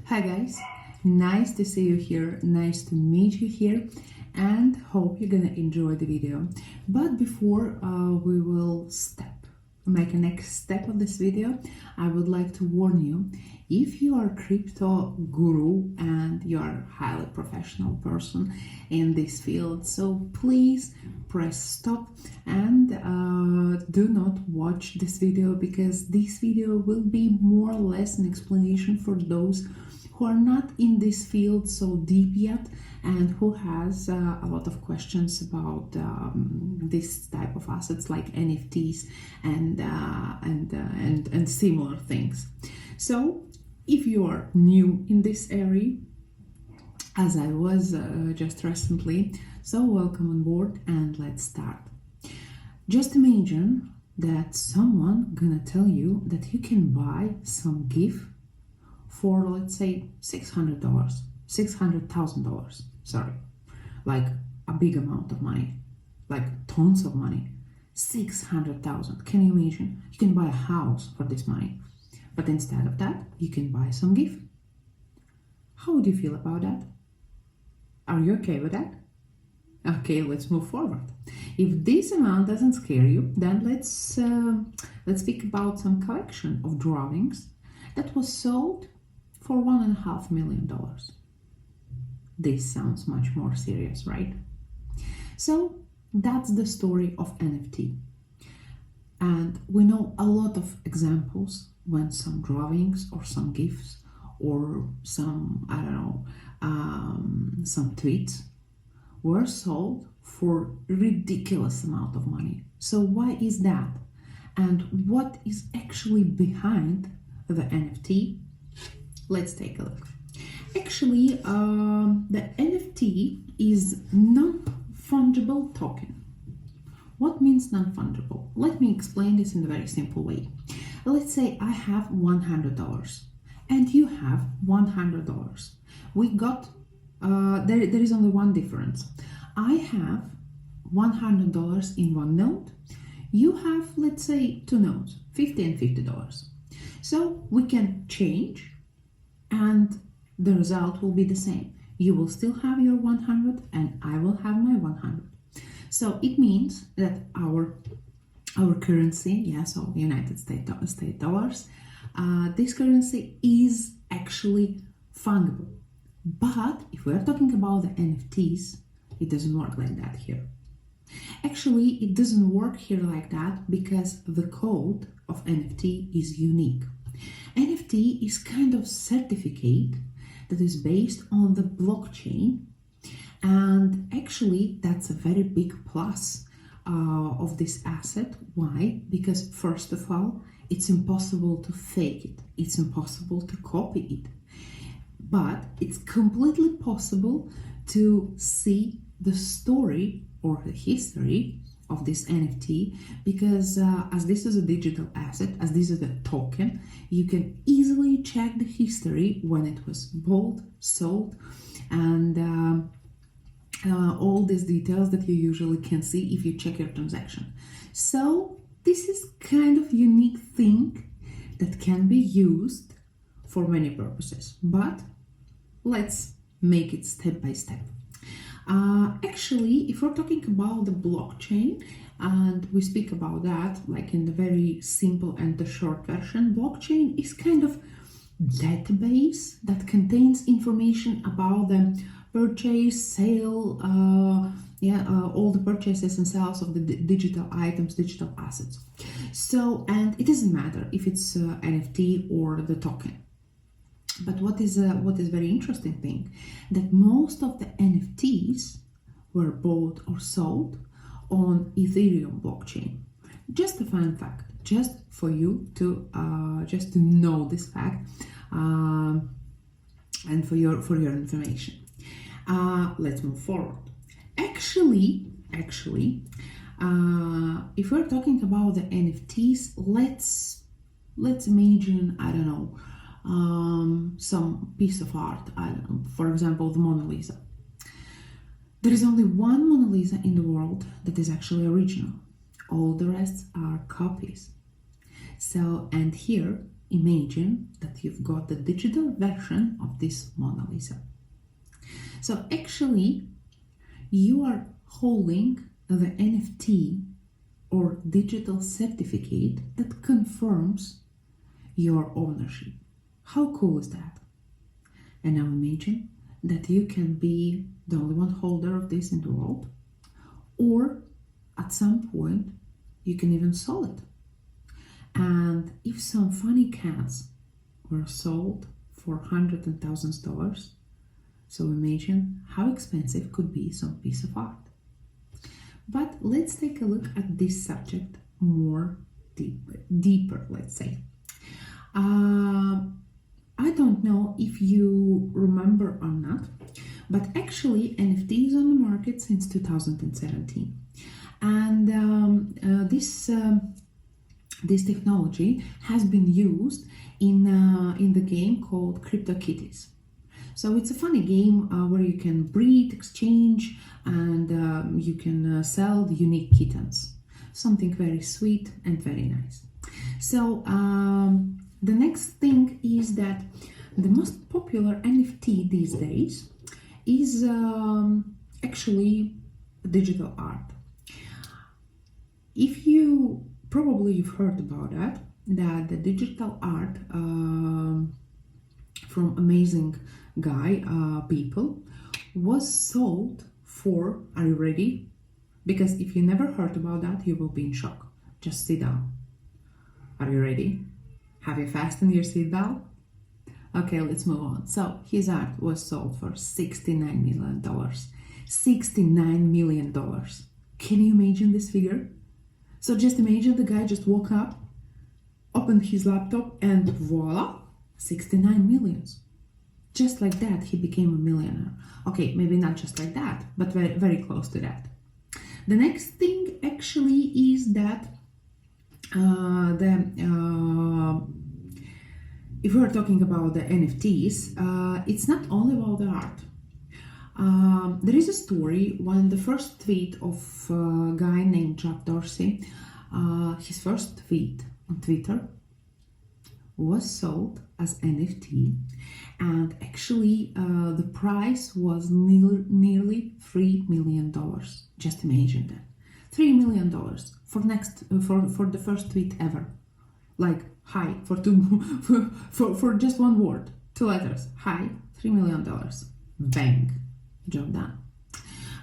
Hi guys, nice to see you here, nice to meet you here, and hope you're gonna enjoy the video. But before we will make a next step of this video, I would like to warn you, if you are a crypto guru and you are a highly professional person in this field, so please press stop and do not watch this video, because this video will be more or less an explanation for those who are not in this field so deep yet and who has a lot of questions about this type of assets like NFTs and similar things. So if you are new in this area, as I was just recently, so welcome on board and let's start. Just imagine that someone gonna tell you that you can buy some gift for, let's say, $600,000, sorry, like a big amount of money, like tons of money. 600,000. Can you imagine? You can buy a house for this money, but instead of that, you can buy some gift. How would you feel about that? Are you okay with that? Okay, let's move forward. If this amount doesn't scare you, then let's speak about some collection of drawings that was sold for $1.5 million. This sounds much more serious, right? So that's the story of NFT. And we know a lot of examples when some drawings or some gifs or some, I don't know, some tweets were sold for ridiculous amount of money. So why is that? And what is actually behind the NFT? Let's take a look. Actually, the NFT is non-fungible token. What means non-fungible? Let me explain this in a very simple way. Let's say I have $100 and you have $100. We got, there is only one difference. I have $100 in one note. You have, let's say, two notes, $50 and $50. So we can change and the result will be the same. You will still have your 100 and I will have my 100. So it means that our currency, so United States dollars, this currency is actually fungible. But if we are talking about the NFTs, it doesn't work like that here. Actually, it doesn't work here like that because the code of NFT is unique. NFT is kind of certificate that is based on the blockchain, and actually that's a very big plus of this asset. Why? Because first of all, it's impossible to fake it, it's impossible to copy it, but it's completely possible to see the story or the history of this NFT, because as this is a digital asset, as this is a token, you can easily check the history when it was bought, sold, and all these details that you usually can see if you check your transaction. So this is kind of unique thing that can be used for many purposes, but let's make it step by step. Actually, if we're talking about the blockchain and we speak about that like in the very simple and the short version, blockchain is kind of database that contains information about the purchase, sale, all the purchases and sales of the digital items, digital assets. So, and it doesn't matter if it's NFT or the token. But what is very interesting thing, that most of the NFTs were bought or sold on Ethereum blockchain. Just a fun fact, just for you to know this fact, and for your information. Let's move forward. Actually, if we're talking about the NFTs, let's imagine, I don't know, some piece of art, I don't know, for example, the Mona Lisa. There is only one Mona Lisa in the world that is actually original. All the rest are copies. So, and here imagine that you've got the digital version of this Mona Lisa. So actually, you are holding the NFT or digital certificate that confirms your ownership. How cool is that? And now imagine that you can be the only one holder of this in the world, or at some point you can even sell it. And if some funny cats were sold for hundreds and thousands of dollars, so imagine how expensive could be some piece of art. But let's take a look at this subject more deeper, let's say. I don't know if you remember or not, but actually NFT is on the market since 2017. And this technology has been used in the game called CryptoKitties. So it's a funny game where you can breed, exchange, and you can sell the unique kittens. Something very sweet and very nice. So the next thing is that the most popular NFT these days is actually digital art. If you probably you've heard about that the digital art from amazing guy people was sold for, are you ready? Because if you never heard about that, you will be in shock. Just sit down. Are you ready? Have you fastened your seatbelt? Okay, let's move on. So his art was sold for $69 million. $69 million. Can you imagine this figure? So just imagine the guy just woke up, opened his laptop, and voila, 69 millions. Just like that, he became a millionaire. Okay, maybe not just like that, but very, very close to that. The next thing actually is that if we're talking about the NFTs, it's not only about the art. There is a story when the first tweet of a guy named Jack Dorsey, his first tweet on Twitter was sold as NFT, and actually the price was nearly $3 million. Just imagine that. $3 million for the first tweet ever. Like hi for just one word, 2 letters. Hi, $3 million. Bang, job done.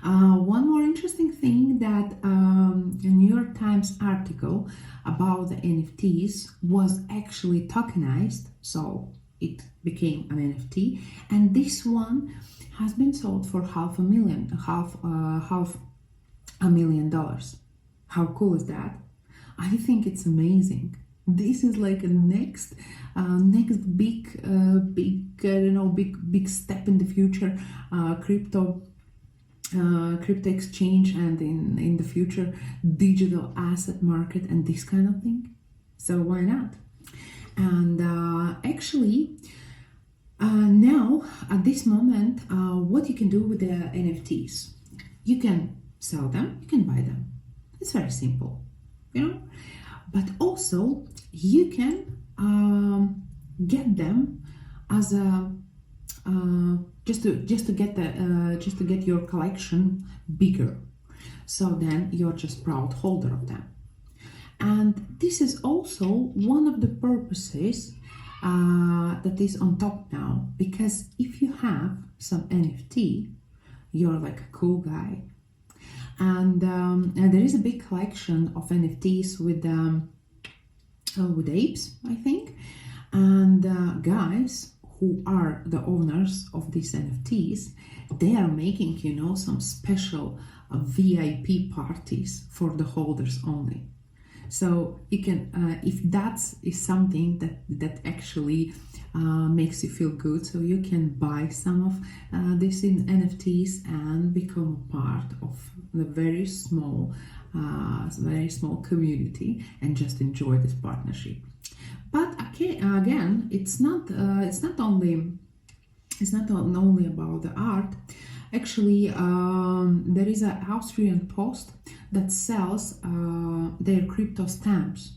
One more interesting thing that a New York Times article about the NFTs was actually tokenized, so it became an NFT, and this one has been sold for half a million dollars. How cool is that? I think it's amazing. This is like a next big step in the future, crypto exchange, and in the future digital asset market and this kind of thing. So why not? And actually now at this moment, what you can do with the NFTs, you can sell them, you can buy them. It's very simple, but also you can get them as a just to get your collection bigger, so then you're just proud holder of them. And this is also one of the purposes that is on top now, because if you have some NFT, you're like a cool guy. And there is a big collection of NFTs with apes, I think, and guys who are the owners of these NFTs, they are making, some special VIP parties for the holders only. So you can, if that is something that actually makes you feel good, so you can buy some of these NFTs and become a part of the very small community and just enjoy this partnership. But again, it's not only about the art. Actually, there is an Austrian post that sells their crypto stamps.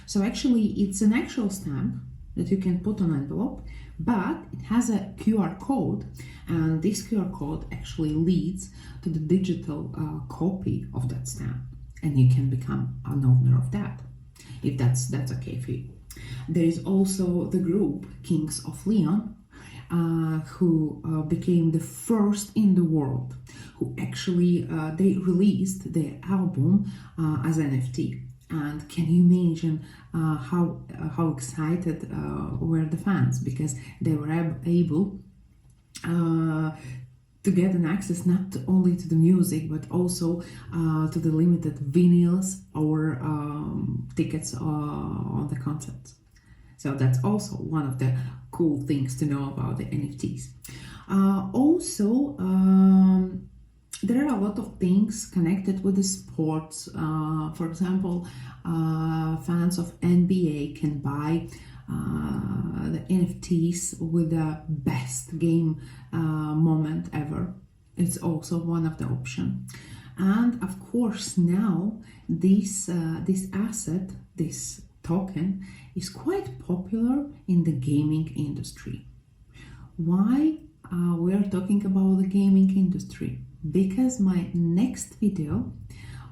So actually, it's an actual stamp that you can put on envelope, but it has a QR code, and this QR code actually leads to the digital copy of that stamp, and you can become an owner of that, if that's okay for you. There is also the group Kings of Leon, who became the first in the world who actually they released their album as NFT. And can you imagine how excited were the fans, because they were able to get an access not only to the music but also to the limited vinyls or tickets on the concerts. So that's also one of the cool things to know about the NFTs. Also, there are a lot of things connected with the sports. For example, fans of NBA can buy the NFTs with the best game moment ever. It's also one of the options. And of course, now this asset, this token, is quite popular in the gaming industry. Why we are talking about the gaming industry? Because my next video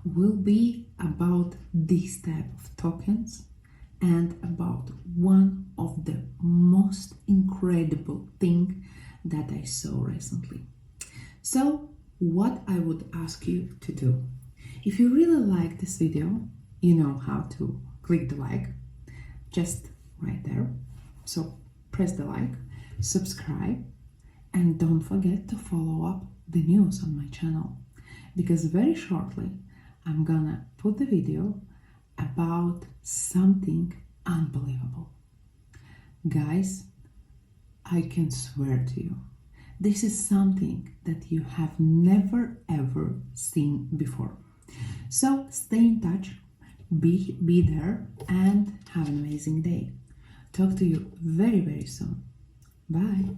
will be about this type of tokens and about one of the most incredible thing that I saw recently. So what I would ask you to do, if you really like this video, you know how to click the like, just right there. So press the like, subscribe, and don't forget to follow up the news on my channel, because very shortly I'm gonna put the video about something unbelievable. Guys, I can swear to you, this is something that you have never ever seen before. So stay in touch, be there, and have an amazing day. Talk to you very, very soon. Bye.